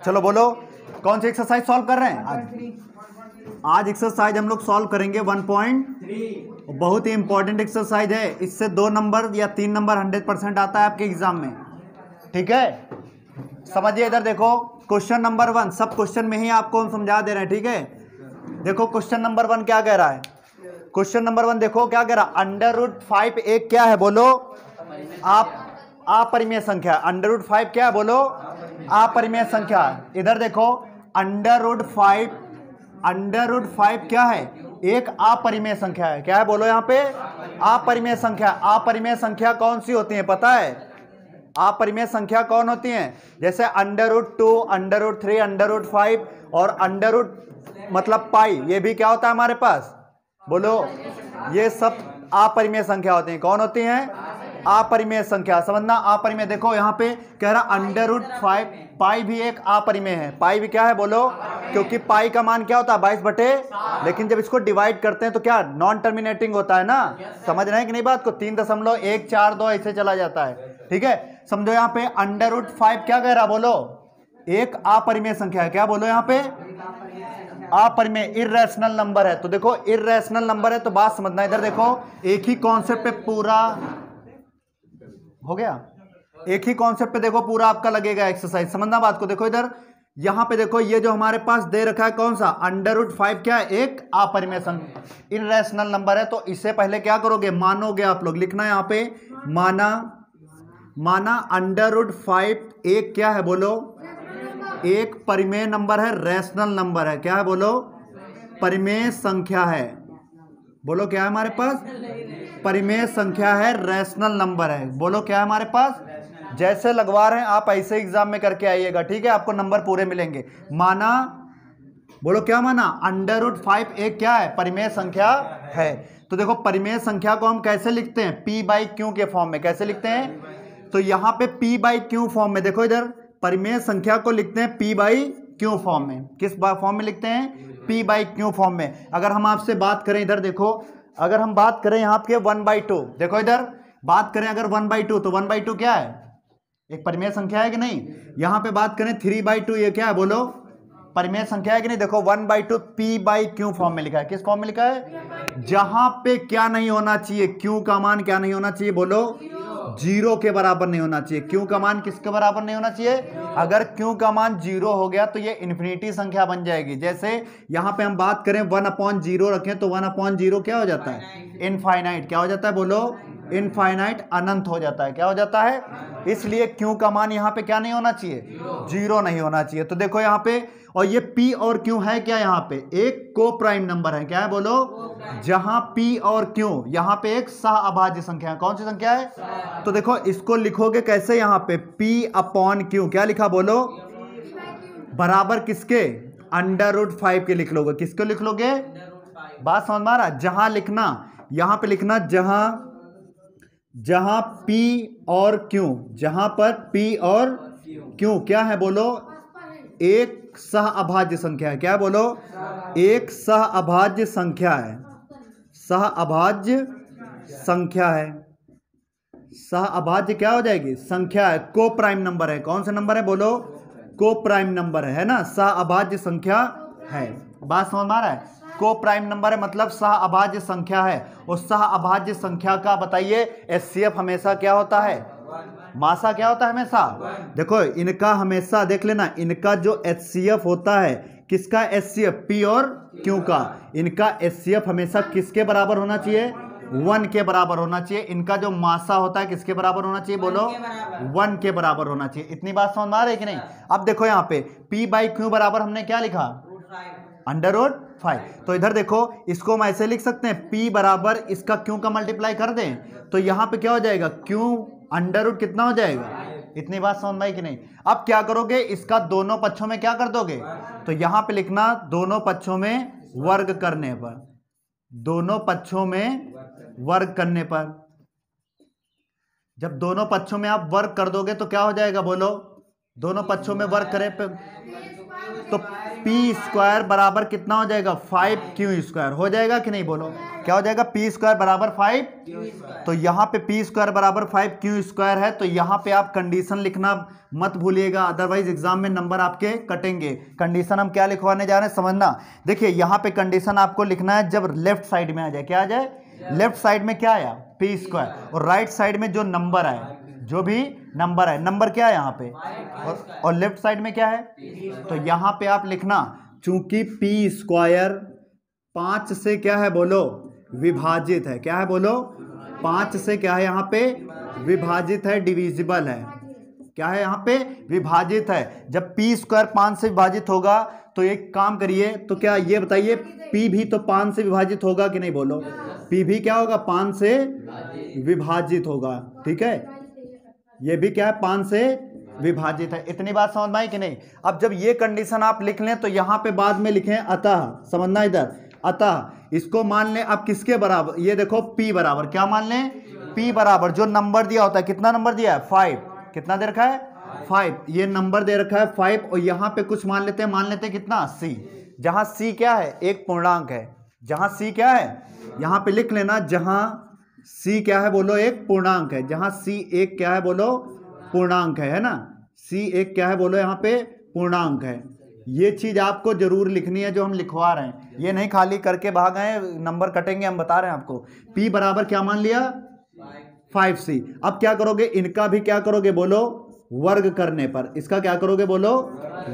चलो बोलो कौन सी एक्सरसाइज सॉल्व कर रहे हैं आज एक्सरसाइज हम लोग सॉल्व करेंगे 1.3। बहुत ही इंपॉर्टेंट एक्सरसाइज है, इससे 2 नंबर या 3 नंबर 100% आता है आपके एग्जाम में। ठीक है, समझिए इधर देखो क्वेश्चन नंबर 1, सब क्वेश्चन में ही आपको हम समझा दे रहे हैं। ठीक है, देखो क्वेश्चन नंबर 1 क्या कह रहा है। क्वेश्चन नंबर 1 देखो क्या कह रहा है, √5 एक क्या है बोलो, आप अपरिमेय संख्या। √5 क्या है बोलो, अपरिमेय संख्या। इधर देखो √5 क्या है, एक अपरिमेय संख्या है। क्या है बोलो यहाँ पे, अपरिमेय संख्या। अपरिमेय संख्या कौन सी होती है पता है, अपरिमेय संख्या कौन होती है, जैसे √2, √3, √5 और मतलब पाई, ये भी क्या होता है हमारे पास बोलो, ये सब अपरिमेय संख्या होती हैं। कौन होती हैं, अपरिमेय संख्या। समझना अपरिमेय, देखो यहाँ पे कह रहा √5, पाई भी एक अपरिमेय है। पाई भी क्या है बोलो, क्योंकि पाई का मान क्या होता है 22/, लेकिन जब इसको डिवाइड करते हैं तो क्या नॉन टर्मिनेटिंग होता है ना। समझ रहे हैं कि नहीं बात को, 3.142 ऐसे चला जाता है। ठीक है, समझो यहाँ पे √5 क्या कह रहा बोलो, एक अपरिमेय संख्या है। क्या बोलो यहाँ पे, अपरिमेय, इर्रेशनल नंबर है। तो देखो इर्रेशनल नंबर है तो बात समझना, इधर देखो एक ही कॉन्सेप्ट पे पूरा हो गया, एक ही कॉन्सेप्ट पे देखो पूरा आपका लगेगा एक्सरसाइज। समझना बात को, देखो इधर यहां पे देखो ये जो हमारे पास दे रखा है कौन सा, √5 क्या है, एक अपरिमेय संख्या, इर्रेशनल नंबर है। तो इससे पहले क्या करोगे, मानोगे आप लोग, लिखना यहां पे माना √5 एक क्या है बोलो, एक परिमेय नंबर है, रैशनल नंबर है। क्या है बोलो, परिमेय संख्या है। बोलो क्या है हमारे पास, परिमेय संख्या है, रैशनल नंबर है। बोलो क्या है हमारे पास, जैसे लगवा रहे हैं आप ऐसे एग्जाम में करके आइएगा। ठीक है, आपको नंबर पूरे मिलेंगे। माना, बोलो क्या माना, √5 एक क्या है, परिमेय संख्या है। तो देखो परिमेय संख्या को हम कैसे लिखते हैं, P/Q के फॉर्म में। कैसे लिखते हैं, तो यहां पे P/Q फॉर्म में, देखो इधर परिमेय संख्या को लिखते हैं P/Q फॉर्म में। किस फॉर्म में लिखते हैं, P/Q फॉर्म में। अगर हम आपसे बात करें, इधर देखो अगर हम बात करें यहाँ पे 1/2, देखो इधर बात करें अगर 1/2, तो 1/2 क्या है, एक परिमेय संख्या है कि नहीं। यहां पे बात करें 3/2, ये क्या है बोलो, परिमेय संख्या है कि नहीं। देखो 1/2 P/Q फॉर्म में लिखा है। किस फॉर्म में लिखा है, जहां पे क्या नहीं होना चाहिए, Q का मान क्या नहीं होना चाहिए बोलो, 0 के बराबर नहीं होना चाहिए। Q का मान किसके बराबर नहीं होना चाहिए, अगर Q का मान 0 हो गया तो ये इन्फिनिटी संख्या बन जाएगी। जैसे यहां पे हम बात करें 1/0 रखें तो 1/0 क्या हो जाता है, इनफाइनाइट। क्या हो जाता है बोलो, इनफाइनाइट, अनंत हो जाता है। क्या हो जाता है, इसलिए Q का मान यहां पे क्या नहीं होना चाहिए, 0 नहीं होना चाहिए। तो देखो यहां पे, और ये P और Q है क्या, यहां पे एक को प्राइम नंबर है। क्या है बोलो, जहां P और Q यहां पे एक सह अभाज्य संख्या है। कौन सी संख्या है, तो देखो इसको लिखोगे कैसे, यहां पे P/Q क्या लिखा बोलो, बराबर किसके, √5 के लिख लोगे। किसको लिख लोगे, बात समझ में आ रहा, जहां लिखना, यहां पे लिखना जहां P और Q, जहां पर P और Q क्या है बोलो, एक सह अभाज्य संख्या है। क्या है बोलो, एक सह अभाज्य संख्या है, सह अभाज्य संख्या है। सह अभाज्य क्या हो जाएगी, संख्या है, को प्राइम नंबर है। कौन सा नंबर है बोलो, को प्राइम नंबर है ना, सह अभाज्य संख्या है। बात समझ में आ रहा है, को प्राइम नंबर है मतलब सह अभाज्य संख्या है। उस सह अभाज्य संख्या का बताइए HCF हमेशा क्या होता है, मासा क्या होता है हमेशा। देखो इनका हमेशा देख लेना, इनका जो HCF होता है, किसका HCF, P और Q का, इनका HCF हमेशा किसके बराबर होना चाहिए, 1 के बराबर होना चाहिए। इनका जो मासा होता है किसके बराबर होना चाहिए बोलो, 1 के बराबर होना चाहिए। इतनी बात समझ में आ रही है कि नहीं। अब देखो यहाँ पे P/Q बराबर हमने क्या लिखा, √5। तो इधर देखो इसको हम ऐसे लिख सकते हैं, P बराबर इसका Q का मल्टीप्लाई कर दें तो यहाँ पे क्या हो जाएगा, Q √ कितना हो जाएगा। इतनी बात समझ में आई कि नहीं। अब क्या करोगे, इसका दोनों पक्षों में क्या कर दोगे, तो यहां पे लिखना दोनों पक्षों में वर्ग करने पर, दोनों पक्षों में वर्ग करने पर, जब दोनों पक्षों में आप वर्ग कर दोगे तो क्या हो जाएगा बोलो, दोनों पक्षों में वर्ग करें तो पी स्क्वायर बराबर कितना हो जाएगा 5q स्क्वायर हो जाएगा कि नहीं, बोलो क्या हो जाएगा, पी स्क्वायर बराबर 5। तो यहाँ पे पी स्क्वायर बराबर 5q स्क्वायर है, तो यहाँ पे आप कंडीशन लिखना मत भूलिएगा, अदरवाइज एग्जाम में नंबर आपके कटेंगे। कंडीशन हम क्या लिखवाने जा रहे हैं समझना। देखिए यहाँ पे कंडीशन आपको लिखना है जब लेफ्ट साइड में आ जाए, क्या आ जाए, लेफ्ट साइड में क्या आया पी स्क्वायर, और राइट साइड में जो नंबर आए, जो भी नंबर है, नंबर क्या है यहाँ पे, और लेफ्ट साइड में क्या है, तो यहाँ पे आप लिखना चूंकि पी स्क्वायर 5 से क्या है बोलो विभाजित है, क्या है बोलो 5 से क्या है यहाँ पे विभाजित है, डिविजिबल है, क्या है यहाँ पे विभाजित है। जब पी स्क्वायर 5 से विभाजित होगा तो एक काम करिए, तो क्या ये बताइए पी भी तो 5 से विभाजित होगा कि नहीं, बोलो पी भी क्या होगा 5 से विभाजित होगा, ठीक है, ये भी क्या है 5 से विभाजित है। इतनी बात समझ में आई कि नहीं। अब जब ये कंडीशन आप लिख लें तो यहाँ पे बाद में लिखें अतः, समझना इधर, अतः इसको मान लें अब किसके बराबर, ये देखो p बराबर क्या मान लें, p बराबर जो नंबर दिया होता है, कितना नंबर दिया है 5, कितना दे रखा है 5, ये नंबर दे रखा है 5, और यहाँ पे कुछ मान लेते हैं कितना c, जहाँ c क्या है एक पूर्णांक है, जहाँ c क्या है यहाँ पे लिख लेना, जहाँ c क्या है बोलो एक पूर्णांक है, जहाँ c एक क्या है बोलो पूर्णांक है ना, c एक क्या है बोलो यहाँ पे पूर्णांक है। ये चीज आपको जरूर लिखनी है जो हम लिखवा रहे हैं, ये नहीं खाली करके भाग आए नंबर कटेंगे, हम बता रहे हैं आपको। p बराबर क्या मान लिया 5c। अब क्या करोगे, इनका भी क्या करोगे बोलो वर्ग करने पर, इसका क्या करोगे बोलो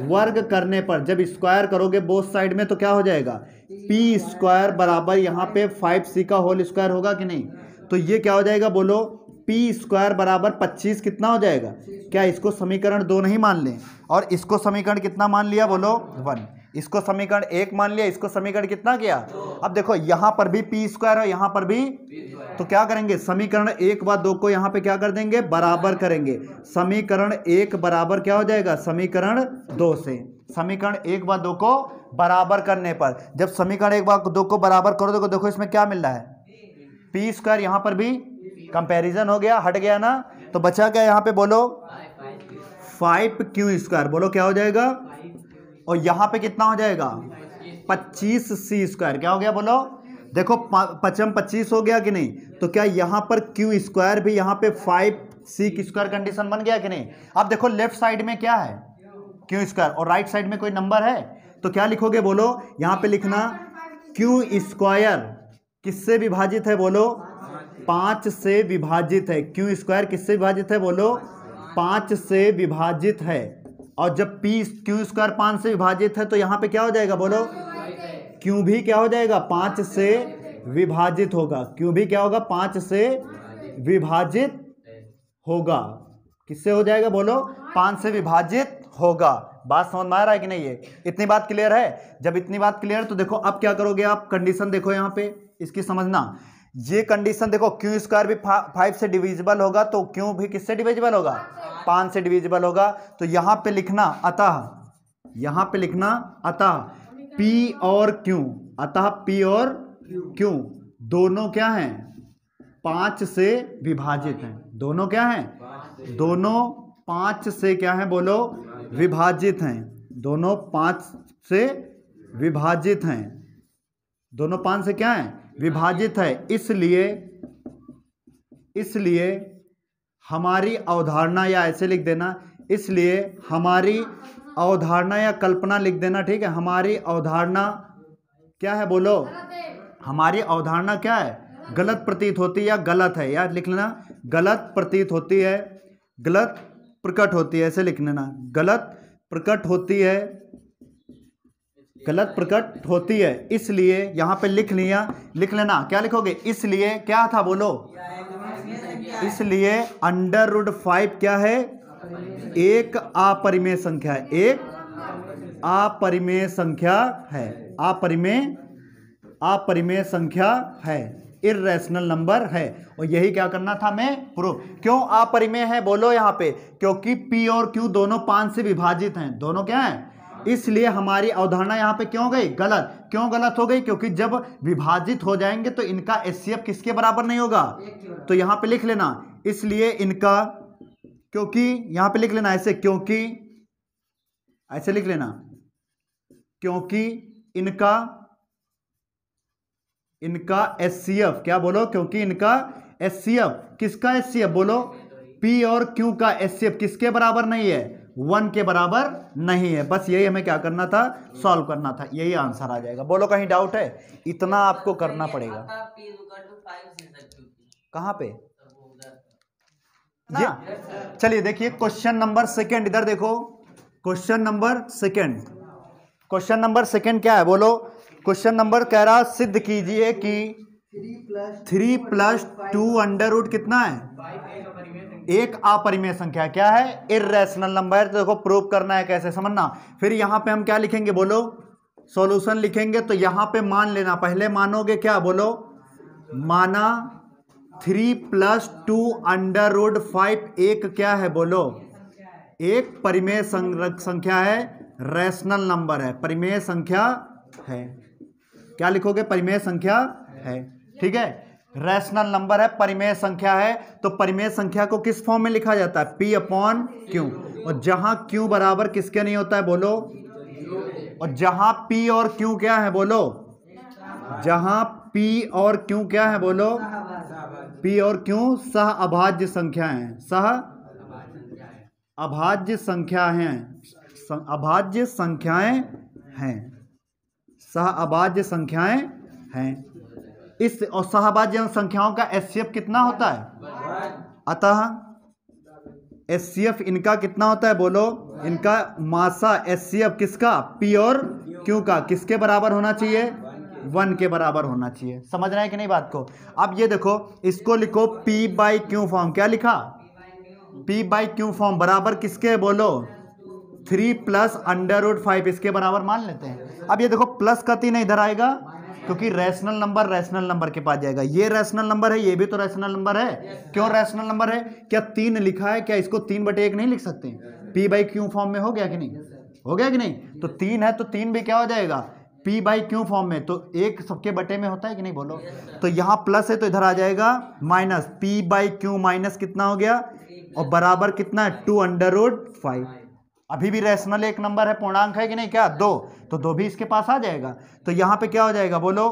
वर्ग करने पर, जब स्क्वायर करोगे बोथ साइड में तो क्या हो जाएगा पी स्क्वायर बराबर यहाँ पे 5c का होल स्क्वायर होगा कि नहीं, तो ये क्या हो जाएगा बोलो पी स्क्वायर बराबर 25 कितना हो जाएगा, क्या इसको समीकरण 2 नहीं मान लें, और इसको समीकरण कितना मान लिया बोलो 1, इसको समीकरण 1 मान लिया, इसको समीकरण कितना किया। अब देखो यहाँ पर भी पी स्क्वायर है, यहाँ पर भी, तो क्या करेंगे समीकरण 1 व 2 को यहाँ पे क्या कर देंगे बराबर करेंगे, समीकरण 1 बराबर क्या हो जाएगा समीकरण 2 से, समीकरण 1 व 2 को बराबर करने पर, जब समीकरण 1 व 2 को बराबर करो तो देखो इसमें क्या मिल रहा है पी स्क्वायर, यहाँ पर भी कंपैरिजन हो गया, हट गया ना, तो बचा क्या यहाँ पे बोलो 5q स्क्वायर, बोलो क्या हो जाएगा, और यहाँ पे कितना हो जाएगा 25c स्क्वायर, क्या हो गया बोलो, देखो 25 हो गया कि नहीं, तो क्या यहाँ पर q स्क्वायर भी यहाँ पे 5c स्क्वायर कंडीशन बन गया कि नहीं। अब देखो लेफ्ट साइड में क्या है q स्क्वायर, और राइट साइड में कोई नंबर है, तो क्या लिखोगे बोलो, यहाँ पे लिखना q स्क्वायर किससे विभाजित है बोलो 5 से विभाजित है, q स्क्वायर किससे विभाजित है बोलो 5 से विभाजित है, और जब q स्क्वायर 5 से विभाजित है तो यहाँ पे क्या हो जाएगा बोलो q भी क्या हो जाएगा 5 से विभाजित होगा, q भी क्या होगा 5 से विभाजित होगा, किससे हो जाएगा बोलो 5 से विभाजित होगा। बात समझ में आ रहा है कि नहीं, ये इतनी बात क्लियर है। जब इतनी बात क्लियर तो देखो अब क्या करोगे आप, कंडीशन देखो यहाँ पे इसकी समझना, ये कंडीशन देखो q स्क्वायर भी 5 से डिविजिबल होगा, तो q भी किससे डिविजिबल होगा 5 से डिविजिबल होगा, तो यहाँ पे लिखना अतः, यहाँ पे लिखना अतः p और q, अतः p और q दोनों क्या हैं 5 से विभाजित हैं, दोनों क्या हैं, दोनों 5 से क्या है बोलो विभाजित हैं, दोनों 5 से विभाजित हैं, दोनों 5 से क्या है विभाजित है। इसलिए हमारी अवधारणा, या ऐसे लिख देना, इसलिए हमारी अवधारणा या कल्पना लिख देना, ठीक है, हमारी अवधारणा क्या है बोलो, हमारी अवधारणा क्या है गलत प्रतीत होती है या गलत है, यार लिख लेना गलत प्रतीत होती है, गलत प्रकट होती है, ऐसे लिख लेना गलत प्रकट होती है, गलत प्रकट होती है। इसलिए यहाँ पे लिख लेना क्या लिखोगे, इसलिए क्या था बोलो, इसलिए √5 क्या है एक अपरिमेय संख्या है, एक अपरिमेय संख्या है, अपरिमेय संख्या है, इर्रेशनल नंबर है। और यही क्या करना था मैं प्रूफ, क्यों अपरिमेय है बोलो यहाँ पे, क्योंकि p और q दोनों 5 से विभाजित हैं, दोनों क्या हैं, इसलिए हमारी अवधारणा यहाँ पे क्यों गई गलत, क्यों गलत हो गई, क्योंकि जब विभाजित हो जाएंगे तो इनका HCF किसके बराबर नहीं होगा, तो यहाँ पे लिख लेना इसलिए इनका, क्योंकि यहाँ पे लिख लेना ऐसे, क्योंकि ऐसे लिख लेना, क्योंकि इनका एचसीएफ, क्या बोलो, क्योंकि इनका एचसीएफ, किसका एचसीएफ बोलो, पी और क्यू का एचसीएफ किसके बराबर नहीं है, 1 के बराबर नहीं है। बस यही हमें क्या करना था, सॉल्व करना था, यही आंसर आ जाएगा। बोलो कहीं डाउट है, इतना आपको करना पड़ेगा। कहां पे ना, चलिए देखिए क्वेश्चन नंबर सेकंड, इधर देखो question number second. Question number second क्या है बोलो, क्वेश्चन नंबर कह रहा सिद्ध कीजिए कि 3 + 2 अंडर रूट कितना है, एक अपरिमेय संख्या, क्या है, इर्रेशनल नंबर। तो देखो प्रूव करना है, कैसे समझना। फिर यहां पे हम क्या लिखेंगे बोलो, सॉल्यूशन लिखेंगे। तो यहां पे मान लेना, पहले मानोगे क्या बोलो, माना 3 + 2 अंडर रूट 5 एक क्या है बोलो, एक परिमेय संख्या है, रैशनल नंबर है, परिमेय संख्या है। क्या लिखोगे, परिमेय संख्या है, ठीक है, रैशनल नंबर है, परिमेय संख्या है। तो परिमेय संख्या को किस फॉर्म में लिखा जाता है, P/Q, और जहां Q बराबर किसके नहीं होता है बोलो, और जहां P और Q क्या है बोलो, जहां P और Q क्या है बोलो, P और Q सह अभाज्य संख्या है, सह अभाज्य संख्या हैं, अभाज्य संख्याएं हैं, सह अभाज्य संख्याएं हैं। इस और सहभाज्य संख्याओं का एचसीएफ कितना होता है, अतः एचसीएफ इनका कितना होता है बोलो, इनका मासा एचसीएफ किसका, पी और क्यू का किसके बराबर होना चाहिए, 1 के बराबर होना चाहिए। समझ रहे हैं कि नहीं बात को। अब ये देखो, इसको लिखो P/Q फॉर्म, क्या लिखा, P/Q फॉर्म बराबर किसके बोलो, 3 + अंडर रूट 5 इसके बराबर मान लेते हैं। अब ये देखो प्लस का 3 इधर आएगा, क्योंकि रैशनल नंबर के पास जाएगा। ये रैशनल नंबर है, ये भी तो रैशनल नंबर है। क्यों रैशनल नंबर है, क्या 3 लिखा है, क्या इसको 3/1 नहीं लिख सकते, P/Q फॉर्म में हो गया कि नहीं, हो गया कि नहीं। तो 3 है तो 3 भी क्या हो जाएगा, P/Q फॉर्म में, तो 1 सबके बटे में होता है कि नहीं बोलो। तो यहाँ प्लस है तो इधर आ जाएगा माइनस, P/Q माइनस कितना हो गया, और बराबर कितना है, 2 अंडर रूट 5। अभी भी रैशनल एक नंबर है, पूर्णांक है कि नहीं, क्या 2, तो 2 भी इसके पास आ जाएगा। तो यहां पे क्या हो जाएगा बोलो,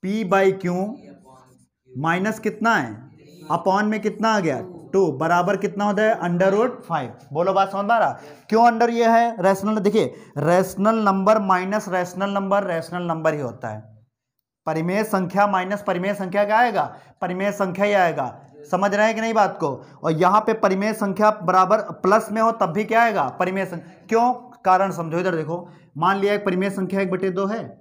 P/Q माइनस कितना है, अपॉन में कितना आ गया, 2 बराबर कितना होता है, अंडर रूट 5। बोलो बात समझ में आ रहा, क्यों अंडर ये है रैशनल, देखिए rational number minus rational number ही होता है। परिमेय संख्या माइनस परिमेय संख्या क्या आएगा, परिमेय संख्या ही आएगा। समझ रहे हैं कि नहीं बात को। और यहां पे परिमेय संख्या बराबर प्लस में हो तब भी क्या आएगा, परिमेय संख्या। क्यों, कारण समझो, इधर देखो, मान लिया एक परिमेय संख्या 1/2 है,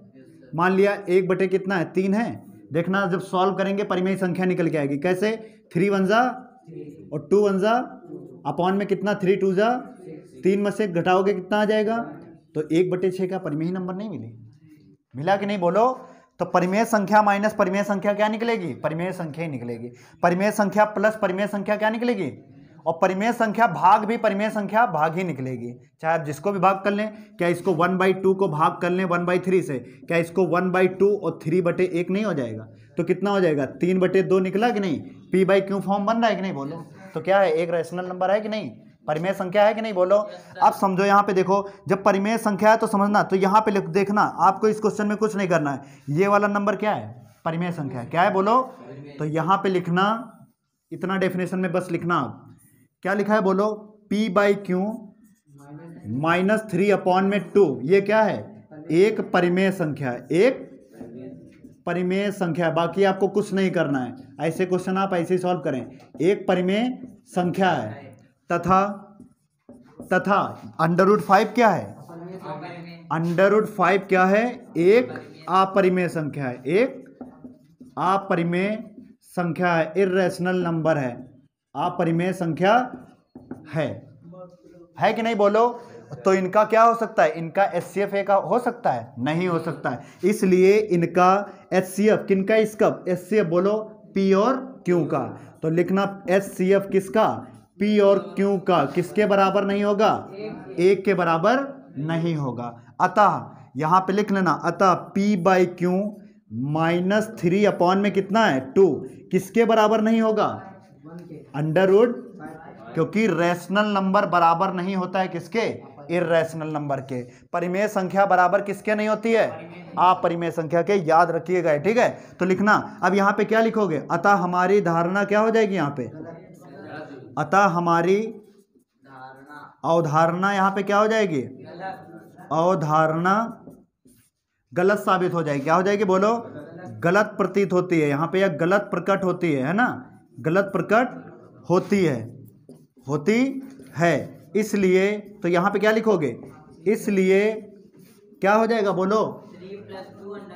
मान लिया 1 कितना है, 3 है। देखना जब सॉल्व करेंगे परिमेय संख्या निकल के आएगी, कैसे, 3 1 जा और 2 1 जा, अपॉन में कितना, 3 2 जा, 3 में से घटाओगे कितना आ जाएगा, तो 1/6 का परिमेय नंबर नहीं मिला कि नहीं बोलो। तो परिमेय संख्या माइनस परिमेय संख्या क्या निकलेगी, परिमेय संख्या ही निकलेगी। परिमेय संख्या प्लस परिमेय संख्या क्या निकलेगी, और परिमेय संख्या भाग भी परिमेय संख्या भाग ही निकलेगी। चाहे आप जिसको भी भाग कर लें, क्या इसको 1/2 को भाग कर लें 1/3 से, क्या इसको 1/2 और 3/1 नहीं हो जाएगा, तो कितना हो जाएगा, 3/2 निकला कि नहीं। P/Q फॉर्म बन रहा है कि नहीं बोलो। तो क्या है, एक रैशनल नंबर है कि नहीं, परिमेय संख्या है कि नहीं बोलो। अब समझो, यहाँ पे देखो, जब परिमेय संख्या है तो समझना, तो यहाँ पे देखना, आपको इस क्वेश्चन में कुछ नहीं करना है, ये वाला नंबर क्या है, परिमेय संख्या है, क्या है बोलो। तो यहाँ पे लिखना, इतना डेफिनेशन में बस लिखना, क्या लिखा है बोलो, P/Q -3/2, ये क्या है, एक परिमेय संख्या है, एक परिमेय संख्या, बाकी आपको कुछ नहीं करना है। ऐसे क्वेश्चन आप ऐसे ही सॉल्व करें, एक परिमेय संख्या है, तथा √5 क्या है, √5 क्या है, एक अपरिमेय संख्या है, एक अपरिमेय संख्या है, इर्रेशनल नंबर है, अपरिमेय संख्या है कि नहीं बोलो। तो इनका क्या हो सकता है, इनका एचसीएफ का हो सकता है, नहीं हो सकता है। इसलिए इनका एचसीएफ किनका, इसका एचसीएफ बोलो, पी और क्यू का। तो लिखना एचसीएफ किसका, पी और क्यू का किसके बराबर नहीं होगा, 1 के बराबर नहीं होगा। अतः यहां पे लिख लेना, अतः P/Q -3 में कितना है, 2 किसके बराबर नहीं होगा, अंडर रूट, क्योंकि रैशनल नंबर बराबर नहीं होता है किसके, इर्रेशनल नंबर के। परिमेय संख्या बराबर किसके नहीं होती है? अपरिमेय संख्या के। याद रखिएगा, ठीक है। तो लिखना, अब यहाँ पे क्या लिखोगे? अतः हमारी धारणा क्या हो जाएगी यहाँ पे? अतः हमारी अवधारणा यहाँ पे क्या हो जाएगी? अवधारणा गलत साबित हो जाएगी। क्या हो जाएगी? बोलो। गलत प्रतीत होती है यहाँ पे, या गलत प्रकट होती है ना? गलत प्रकट होती है। इसलिए तो यहाँ पे क्या लिखोगे? इसलिए क्या हो जाएगा? बोलो।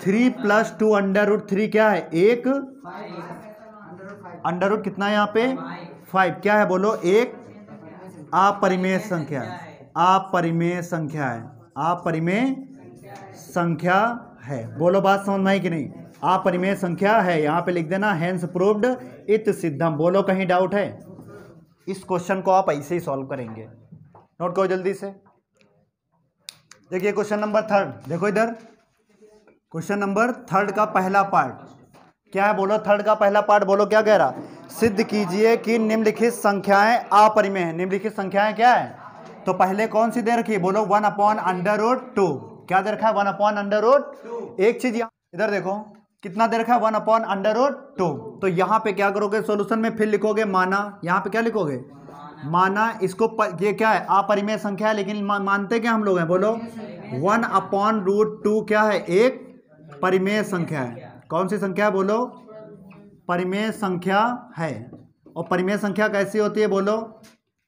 3 + 2 √3 क्या है? 1 अंडर रूट कितना है यहाँ पे? 5 क्या है? बोलो। एक अपरिमेय संख्या है। अपरिमेय संख्या है। अपरिमेय संख्या है। बोलो, बात समझ में आई कि नहीं? अपरिमेय संख्या है। यहाँ पे लिख देना हेंस प्रूव्ड इत सिद्धम। बोलो, कहीं डाउट है? इस क्वेश्चन को आप ऐसे ही सॉल्व करेंगे। नोट करो जल्दी से। देखिए क्वेश्चन नंबर 3, देखो इधर। क्वेश्चन नंबर 3 का पहला पार्ट क्या है? बोलो, 3 का पहला पार्ट बोलो क्या कह रहा? सिद्ध कीजिए कि निम्नलिखित संख्याएं अपरिमेय हैं। निम्नलिखित संख्याएं क्या है? तो पहले कौन सी दे रखी है? बोलो 1/√2। क्या दे रखा है? 1/√2। एक चीज इधर देखो, कितना दे रखा है? 1/√2। तो यहाँ पे क्या करोगे? सॉल्यूशन में फिर लिखोगे माना। यहाँ पे क्या लिखोगे? माना। इसको ये क्या है? अपरिमेय संख्या है, लेकिन मानते क्या हम लोग हैं? बोलो। 1/√2 क्या है? एक परिमेय संख्या है। कौन सी संख्या है? बोलो। परिमेय संख्या है। और परिमेय संख्या कैसी होती है? बोलो।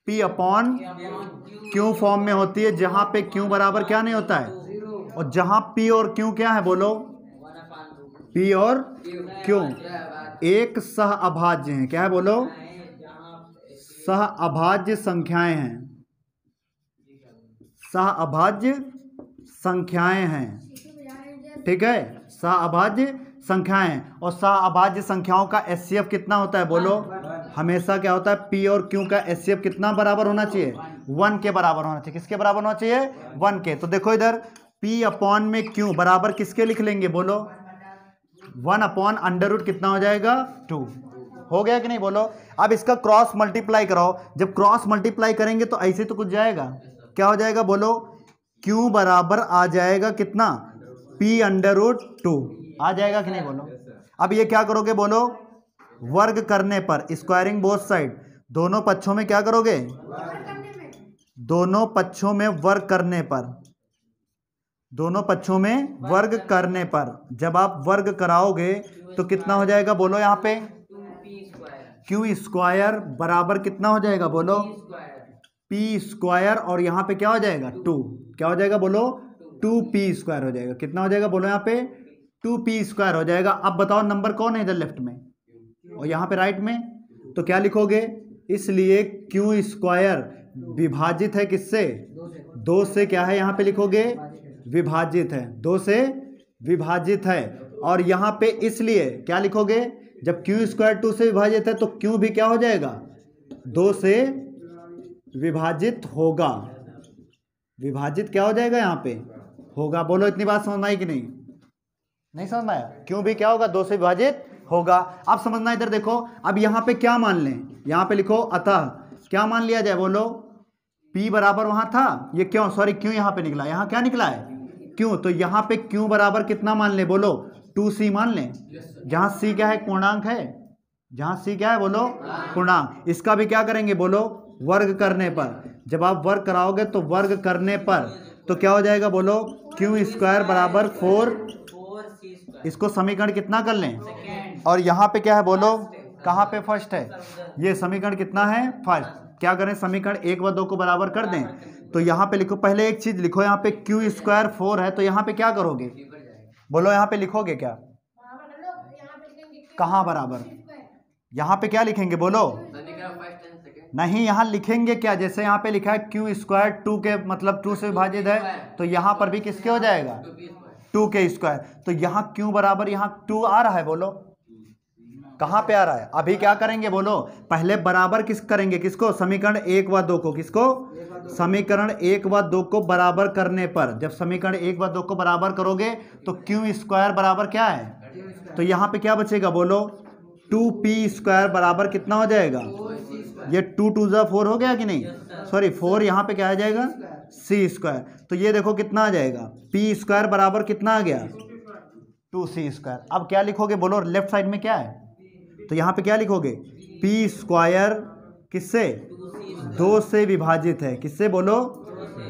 P/Q फॉर्म में होती है, जहां पे Q बराबर क्या नहीं होता है? और जहां P और Q क्या है? बोलो। P और Q एक सह अभाज्य हैं। क्या है? बोलो। सह अभाज्य संख्याएं हैं। सह अभाज्य संख्याएं हैं, ठीक है। सह अभाज्य संख्याएं हैं। और सह अभाज्य संख्याओं का HCF कितना होता है? बोलो। हमेशा क्या होता है? P और Q का HCF कितना बराबर होना चाहिए? 1 के बराबर होना चाहिए। किसके बराबर होना चाहिए? 1 के। तो देखो इधर P/Q बराबर किसके लिख लेंगे? बोलो। 1/√, कितना हो जाएगा? 2। हो गया कि नहीं? बोलो। अब इसका क्रॉस मल्टीप्लाई कराओ। जब क्रॉस मल्टीप्लाई करेंगे तो ऐसे तो कुछ जाएगा। क्या हो जाएगा? बोलो। Q बराबर आ जाएगा कितना? P/√2 आ जाएगा कि नहीं? बोलो। अब ये क्या करोगे? बोलो। वर्ग करने पर, स्क्वायरिंग बोथ साइड, दोनों पक्षों में क्या करोगे? दोनों पक्षों में वर्ग करने पर, दोनों पक्षों में वर्ग करने पर जब आप वर्ग कराओगे तो कितना हो जाएगा? बोलो। यहाँ पे Q² बराबर कितना हो जाएगा? बोलो। P²। और यहाँ पे क्या हो जाएगा? 2। क्या हो जाएगा? बोलो। 2P² हो जाएगा। कितना हो जाएगा? बोलो। यहाँ पे 2P² हो जाएगा। अब बताओ नंबर कौन है इधर लेफ्ट में और यहाँ पे राइट में? तो क्या लिखोगे? इसलिए Q² विभाजित है किससे? 2 से। क्या है? यहाँ पे लिखोगे विभाजित है। 2 से विभाजित है। और यहाँ पे इसलिए क्या लिखोगे? जब Q² 2 से विभाजित है तो Q भी क्या हो जाएगा? 2 से विभाजित होगा। विभाजित क्या हो जाएगा? यहाँ पे होगा। बोलो, इतनी बात समझ में आई कि नहीं? नहीं समझ में आया? Q भी क्या होगा? 2 से विभाजित होगा। अब समझना, इधर देखो। अब यहाँ पे क्या मान लें? यहाँ पे लिखो अतः क्या मान लिया जाए? बोलो। P बराबर वहां था, ये क्यों? सॉरी, Q यहाँ पे निकला। यहाँ क्या निकला है? Q। तो यहाँ पे Q बराबर कितना मान ले? बोलो। 2C मान लें। जहां C क्या है? पूर्णांक है। जहां C क्या है? बोलो। पूर्णांक। इसका भी क्या करेंगे? बोलो। वर्ग करने पर। जब आप वर्ग कराओगे तो वर्ग करने पर तो क्या हो जाएगा? बोलो। Q² बराबर 4। इसको समीकरण कितना कर लें? और यहाँ पे क्या है? बोलो। कहाँ पे फर्स्ट है? ये समीकरण कितना है? फर्स्ट। क्या करें? समीकरण 1 व 2 को बराबर कर दें। तो यहाँ पे लिखो, पहले एक चीज लिखो। यहाँ पे Q² 4 है, तो यहाँ पे क्या करोगे? बोलो। यहाँ पे लिखोगे क्या? कहाँ बराबर? यहाँ पे क्या लिखेंगे? बोलो। नहीं, यहाँ लिखेंगे क्या? जैसे यहाँ पे लिखा है Q² 2 के मतलब 2 से विभाजित है, तो यहाँ पर भी किसके हो जाएगा? 2K²। तो यहाँ Q बराबर यहाँ 2 आ रहा है। बोलो। कहाँ पे आ रहा है? अभी क्या करेंगे? बोलो। पहले बराबर किस करेंगे? किसको? समीकरण 1 व 2 को। किसको? समीकरण 1 व 2 को बराबर करने पर, जब समीकरण 1 व 2 को बराबर करोगे तो Q² बराबर क्या है? तो यहाँ पे क्या बचेगा? बोलो। 2P² बराबर कितना हो जाएगा? ये 2 2 4 हो गया कि नहीं? सॉरी, 4 यहाँ पे क्या आ जाएगा? सी स्क्वायर। तो ये देखो कितना आ जाएगा, पी स्क्वायर बराबर कितना आ गया 2c स्क्वायर। अब क्या लिखोगे बोलो, लेफ्ट साइड में क्या है, तो यहाँ पे क्या लिखोगे, पी स्क्वायर किससे 2 से विभाजित है, किससे बोलो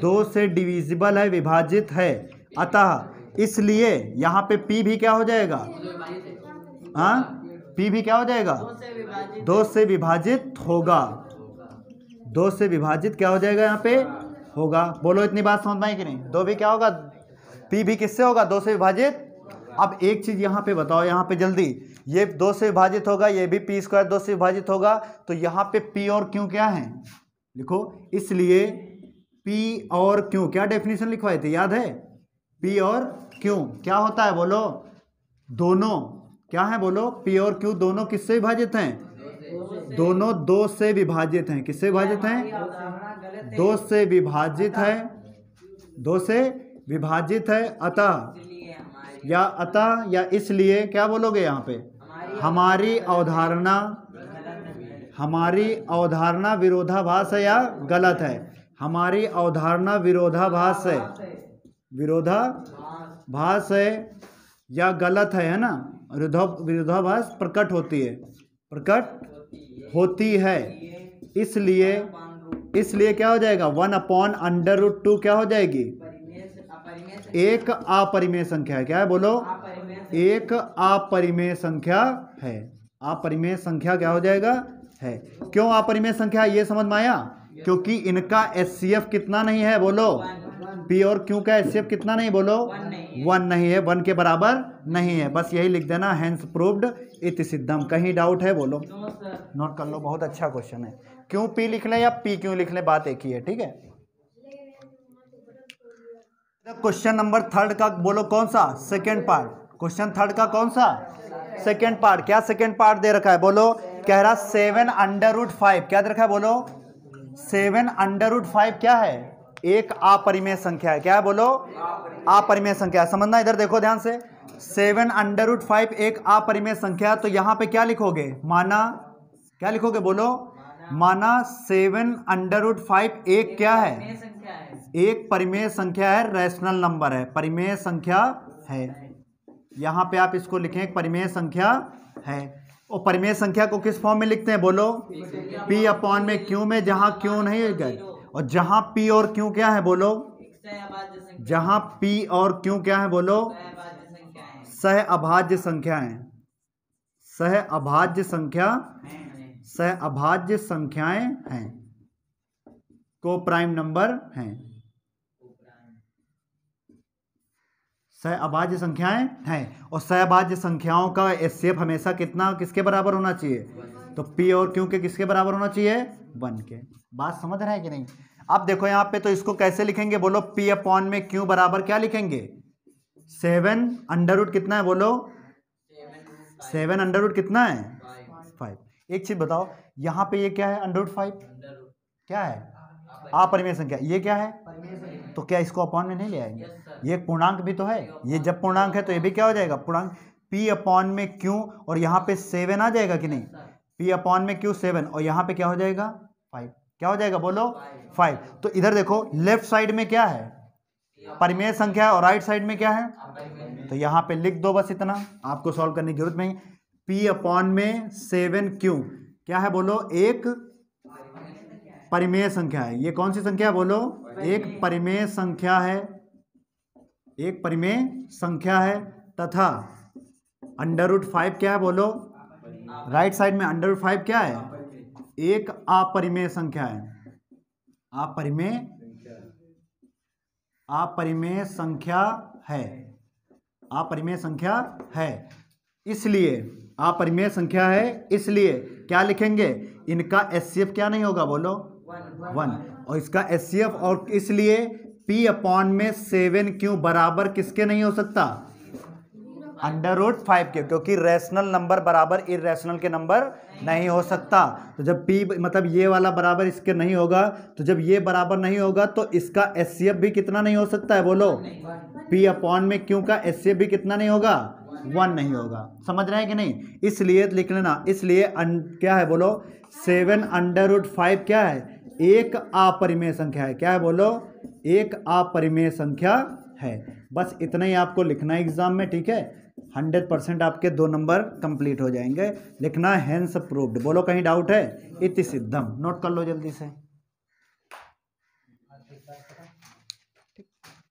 2 से डिविजिबल है, विभाजित है, अतः इसलिए यहाँ पे p भी क्या हो जाएगा, हाँ p भी क्या हो जाएगा 2 से विभाजित होगा, 2 से विभाजित क्या हो जाएगा यहाँ पे होगा। बोलो इतनी बात समझ में आई कि नहीं, 2 भी क्या होगा, p भी किससे होगा 2 से विभाजित। अब एक चीज यहाँ पे बताओ, यहाँ पे जल्दी, ये 2 से विभाजित होगा, ये भी पी स्क्वायर 2 से विभाजित होगा, तो यहाँ पे p और q क्या है लिखो, इसलिए p और q क्या डेफिनेशन लिखवाए थे याद है, p और q क्या होता है बोलो, दोनों क्या है बोलो, p और q दोनों किससे विभाजित हैं, दोनों 2 से विभाजित हैं, किससे विभाजित हैं 2 से विभाजित है, 2 से विभाजित है, अतः या इसलिए क्या बोलोगे यहाँ पे, हमारी अवधारणा विरोधाभास है या गलत है, हमारी अवधारणा विरोधाभास है या गलत है ना, विरोधाभास प्रकट होती है, इसलिए क्या हो जाएगा 1/√2 क्या हो जाएगी, एक अपरिमेय संख्या है, क्या है बोलो, एक अपरिमेय संख्या है, अपरिमेय संख्या क्या हो जाएगा है। क्यों अपरिमेय संख्या, ये समझ में आया, क्योंकि इनका एचसीएफ कितना नहीं है बोलो, पी और क्यू का एचसीएफ कितना नहीं बोलो 1 नहीं है, 1 के बराबर नहीं है, बस यही लिख देना, हेंस प्रूव्ड इति सिद्धम। कहीं डाउट है बोलो, नोट कर लो, बहुत अच्छा क्वेश्चन है। क्यों पी लिख लें या पी क्यों लिख लें, बात एक ही है, ठीक है। क्वेश्चन नंबर 3 का बोलो कौन सा, सेकेंड पार्ट, क्वेश्चन 3 का कौन सा सेकेंड पार्ट, क्या सेकेंड पार्ट दे रखा है बोलो, कह रहा 7/5 क्या दे रखा है बोलो, 7/5 क्या है, एक अपरिमेय संख्या है, क्या है बोलो अपरिमेय संख्या है। समझना इधर देखो ध्यान से, 7/5 एक अपरिमेय संख्या है, तो यहां पे क्या लिखोगे, माना क्या लिखोगे बोलो, माना 7/5 एक क्या है, एक परिमेय संख्या है, रैशनल नंबर है, परिमेय संख्या है, यहां पे आप इसको लिखें एक परिमेय संख्या है। और परिमेय संख्या को किस फॉर्म में लिखते हैं बोलो, p/q में, जहां q नहीं गए, और जहां p और q क्या है बोलो, जहां p और q क्या है बोलो सहअभाज्य संख्याएं, सहअभाज्य संख्याएं हैं, को प्राइम नंबर हैं, सहअभाज्य संख्याएं हैं, और सहअभाज्य संख्याओं का एचसीएफ हमेशा कितना किसके बराबर होना चाहिए, तो p और q के किसके बराबर होना चाहिए 1 के। बात समझ रहे हैं कि नहीं। अब देखो यहाँ पे, तो इसको कैसे लिखेंगे बोलो, p/q बराबर क्या लिखेंगे 7 कितना है बोलो, 7 कितना है 5। एक चीज बताओ, यहाँ पे ये क्या है √5 क्या है अपरिमेय संख्या, ये क्या है, तो क्या इसको अपॉन में नहीं ले आएंगे, ये पूर्णांक भी तो है, ये जब पूर्णांक है तो ये भी क्या हो जाएगा पूर्णांक, p/q, और यहाँ पे 7 आ जाएगा कि नहीं, p/q 7, और यहाँ पे क्या हो जाएगा 5, क्या हो जाएगा बोलो 5। तो इधर देखो लेफ्ट साइड में क्या है परिमेय संख्या और राइट साइड में क्या है, तो यहाँ पे लिख दो बस, इतना आपको सॉल्व करने की जरूरत नहीं। p/7q क्या है बोलो, एक परिमेय संख्या है, ये कौन सी संख्या है बोलो, एक परिमेय संख्या है, एक परिमेय संख्या है, तथा √5 क्या है बोलो, राइट साइड में √5 क्या है, एक अपरिमेय संख्या है, अपरिमेय संख्या है, अपरिमेय संख्या है, इसलिए अपरिमेय संख्या है, इसलिए क्या लिखेंगे, इनका एचसीएफ क्या नहीं होगा बोलो 1, और इसका एचसीएफ, और इसलिए p/7q बराबर किसके नहीं हो सकता √5 के, क्योंकि रैशनल नंबर बराबर इर्रेशनल के नंबर नहीं हो सकता। तो जब p मतलब ये वाला बराबर इसके नहीं होगा, तो जब ये बराबर नहीं होगा तो इसका एचसीएफ भी कितना नहीं हो सकता है बोलो, p/q का एचसीएफ भी कितना नहीं होगा 1 नहीं होगा। समझ रहे हैं कि नहीं, इसलिए लिख लेना, इसलिए क्या है बोलो 7 √5 क्या है, एक अपरिमेय संख्या है, क्या है बोलो एक अपरिमेय संख्या है। बस इतना ही आपको लिखना है एग्जाम में, ठीक है। 100% आपके 2 नंबर कंप्लीट हो जाएंगे। लिखना है हेंस प्रूव्ड। बोलो कहीं डाउट है? इति सिद्धम। नोट कर लो जल्दी से।